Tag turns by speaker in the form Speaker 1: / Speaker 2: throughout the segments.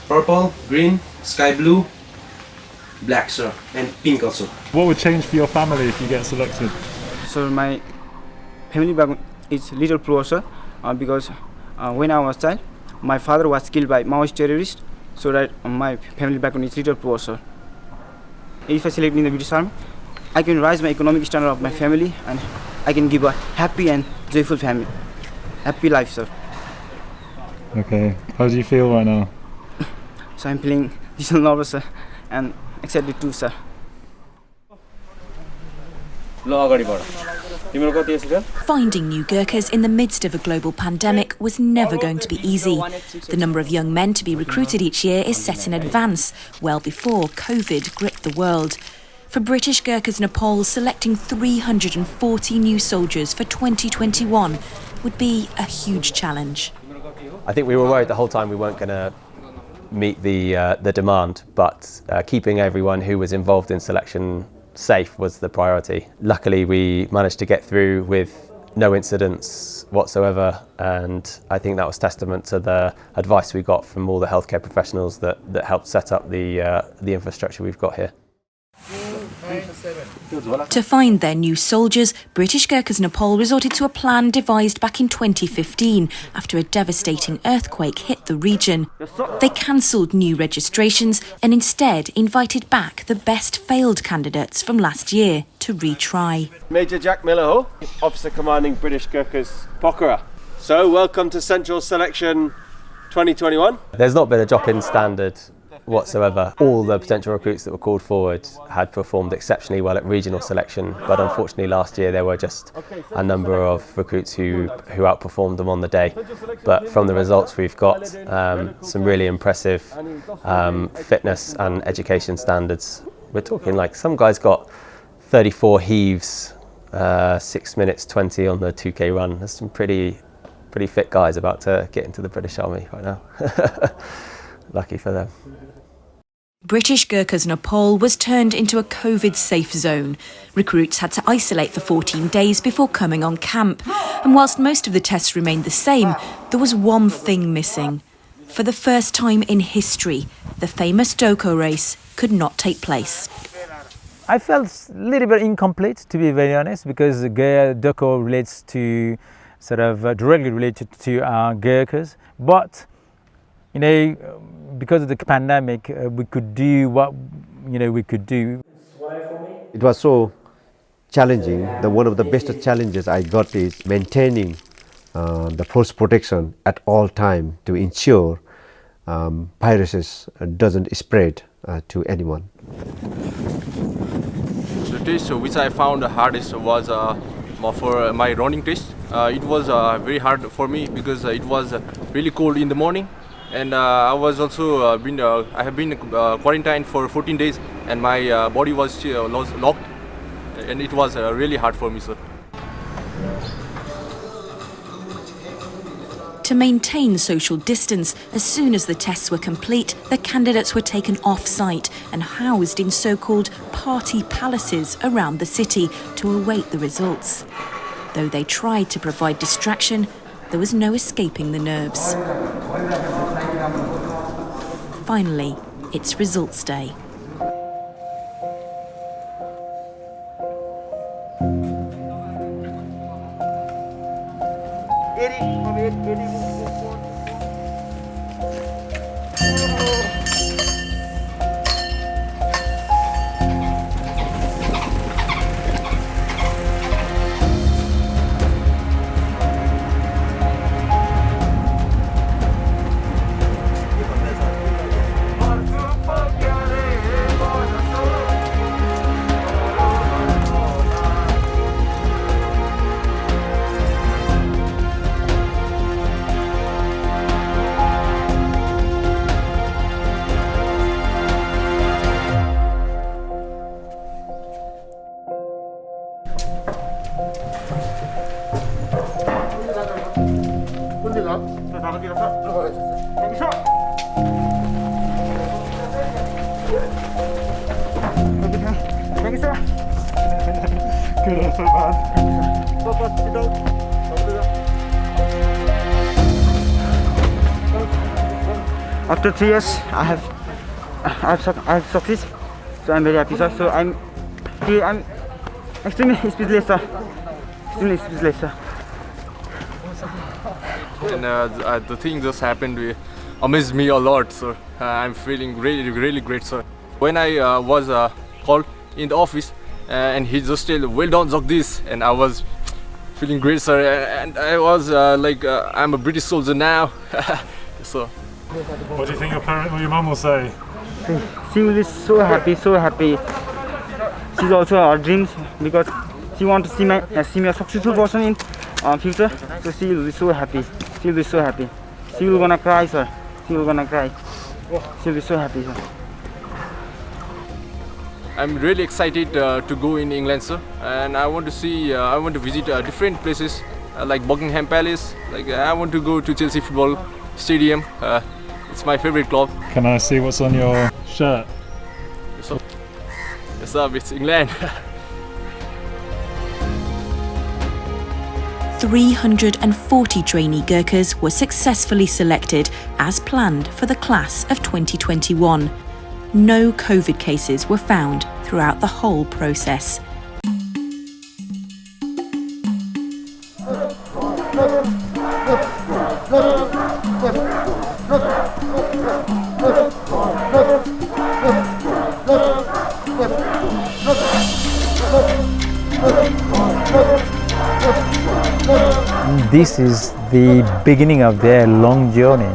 Speaker 1: Purple, green, sky blue, black, sir, and pink also.
Speaker 2: What would change for your family if you get selected?
Speaker 3: So my family background is little poor, sir, because when I was a child, my father was killed by Maoist terrorists, so that my family background is little poor, sir. If I select in the British Army, I can raise my economic standard of my family, and I can give a happy and joyful family, happy life, sir.
Speaker 2: Okay, how do you feel right now?
Speaker 3: So I'm feeling a little nervous, sir, and excited too, sir.
Speaker 4: Finding new Gurkhas in the midst of a global pandemic was never going to be easy. The number of young men to be recruited each year is set in advance, well before COVID gripped the world. For British Gurkhas Nepal, selecting 340 new soldiers for 2021 would be a huge challenge.
Speaker 5: I think we were worried the whole time we weren't going to meet the demand, but keeping everyone who was involved in selection safe was the priority. Luckily, we managed to get through with no incidents whatsoever, and I think that was testament to the advice we got from all the healthcare professionals that helped set up the infrastructure we've got here.
Speaker 4: To find their new soldiers, British Gurkhas Nepal resorted to a plan devised back in 2015 after a devastating earthquake hit the region. They cancelled new registrations and instead invited back the best failed candidates from last year to retry.
Speaker 5: Major Jack Miller, Officer Commanding British Gurkhas Pokhara. So, welcome to Central Selection 2021. There's not been a drop in standard whatsoever. All the potential recruits that were called forward had performed exceptionally well at regional selection, but unfortunately last year there were just a number of recruits who outperformed them on the day. But from the results we've got, some really impressive fitness and education standards. We're talking like some guys got 34 heaves, 6 minutes 20 on the 2K run. There's some pretty fit guys about to get into the British Army right now. Lucky for them.
Speaker 4: British Gurkhas Nepal was turned into a COVID-safe zone. Recruits had to isolate for 14 days before coming on camp. And whilst most of the tests remained the same, there was one thing missing. For the first time in history, the famous Doko race could not take place.
Speaker 6: I felt a little bit incomplete, to be very honest, because the Doko relates to directly related to Gurkhas. But because of the pandemic, we could do what we could do.
Speaker 7: It was so challenging. One of the best challenges I got is maintaining the force protection at all time to ensure viruses doesn't spread to anyone.
Speaker 8: The test which I found hardest was for my running test. It was very hard for me because it was really cold in the morning. And I was also I have been quarantined for 14 days, and my body was locked, and it was really hard for me, sir.
Speaker 4: To maintain social distance, as soon as the tests were complete, the candidates were taken off-site and housed in so-called party palaces around the city to await the results. Though they tried to provide distraction, there was no escaping the nerves. Finally, it's results day.
Speaker 3: Thank you, sir.
Speaker 2: Good effort, man.
Speaker 3: After 3 years, I have succeeded. So I'm very happy, sir. So I'm extremely speechless, sir. Extremely speechless, sir.
Speaker 8: And the thing just happened amazed me a lot, sir. I'm feeling really great, sir. When I was called in the office and he just said, "Well done, Jagdish," and I was feeling great, sir. And I was like, I'm a British soldier now. So.
Speaker 2: What do you think your parent or your mum will say?
Speaker 3: She will be so happy, so happy. She's also our dreams because she wants to see me a successful person in future. So she will be so happy. She will be so happy. She will gonna cry, sir. She will gonna cry. She will be so happy, sir.
Speaker 8: I'm really excited to go in England, sir, and I want to see. I want to visit different places like Buckingham Palace. Like I want to go to Chelsea Football Stadium. It's my favorite club.
Speaker 2: Can I see what's on your shirt?
Speaker 8: Yes, sir. It's England.
Speaker 4: 340 trainee Gurkhas were successfully selected as planned for the class of 2021. No COVID cases were found throughout the whole process.
Speaker 6: This is the beginning of their long journey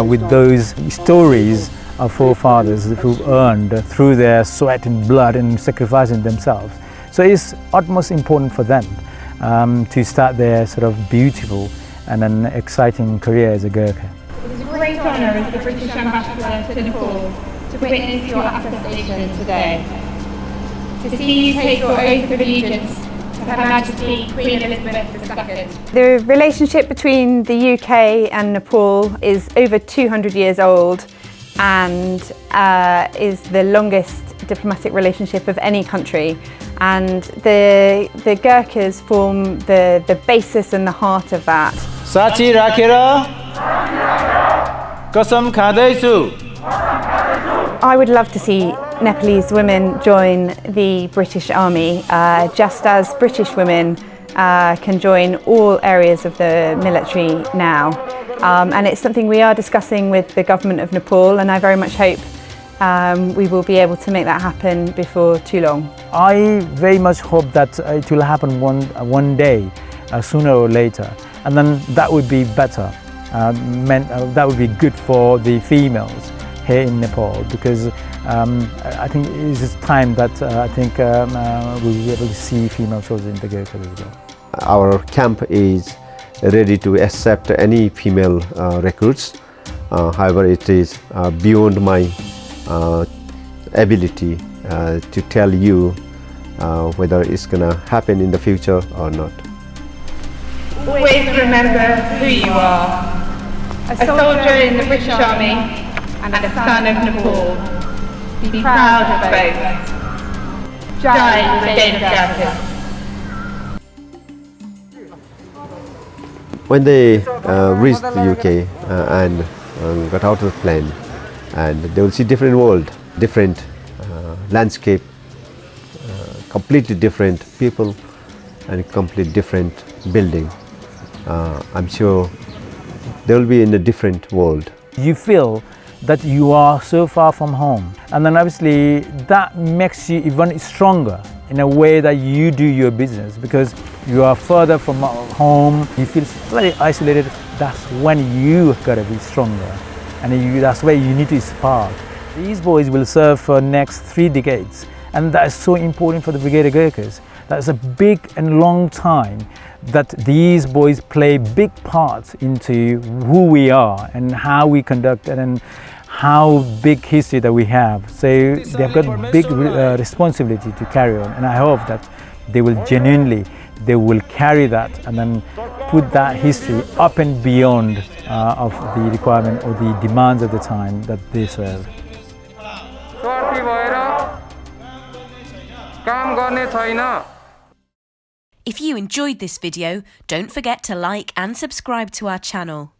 Speaker 6: with those stories of forefathers who earned through their sweat and blood and sacrificing themselves. So it's utmost important for them to start their sort of beautiful and an exciting career as a Gurkha.
Speaker 9: It is a great honour as the British Ambassador to Nepal to witness your attestation today. To see you take your oath of allegiance to Her Majesty Queen Elizabeth II.
Speaker 10: The relationship between the UK and Nepal is over 200 years old and is the longest diplomatic relationship of any country. And the Gurkhas form the basis and the heart of that.
Speaker 11: साची राखेर कसम खाँदैछु.
Speaker 10: I would love to see Nepalese women join the British Army, just as British women can join all areas of the military now. And it's something we are discussing with the government of Nepal, and I very much hope we will be able to make that happen before too long.
Speaker 6: I very much hope that it will happen one day, sooner or later, and then that would be better. That would be good for the females here in Nepal, because I think it is time that I think we'll be able to see female soldiers in the Gurkhas as well.
Speaker 7: Our camp is ready to accept any female recruits. However, it is beyond my ability to tell you whether it's gonna happen in the future or not.
Speaker 9: Always remember who you are. A soldier in the British Army and a son of Nepal. Be proud of both. Jai Jai Gurkhas.
Speaker 7: When they reached the UK and got out of the plane, and they will see different world, different landscape, completely different people and completely different building. I'm sure they will be in a different world.
Speaker 6: You feel that you are so far from home, and then obviously that makes you even stronger in a way that you do your business, because you are further from home, you feel very isolated. That's when you gotta be stronger, and that's where you need to spark. These boys will serve for next 3 decades, and that is so important for the Brigade of Gurkhas. That's a big and long time that these boys play big parts into who we are and how we conduct it and how big history that we have. So they've got big responsibility to carry on, and I hope that they will genuinely they will carry that and then put that history up and beyond of the requirement or the demands of the time that they serve.
Speaker 4: If you enjoyed this video, don't forget to like and subscribe to our channel.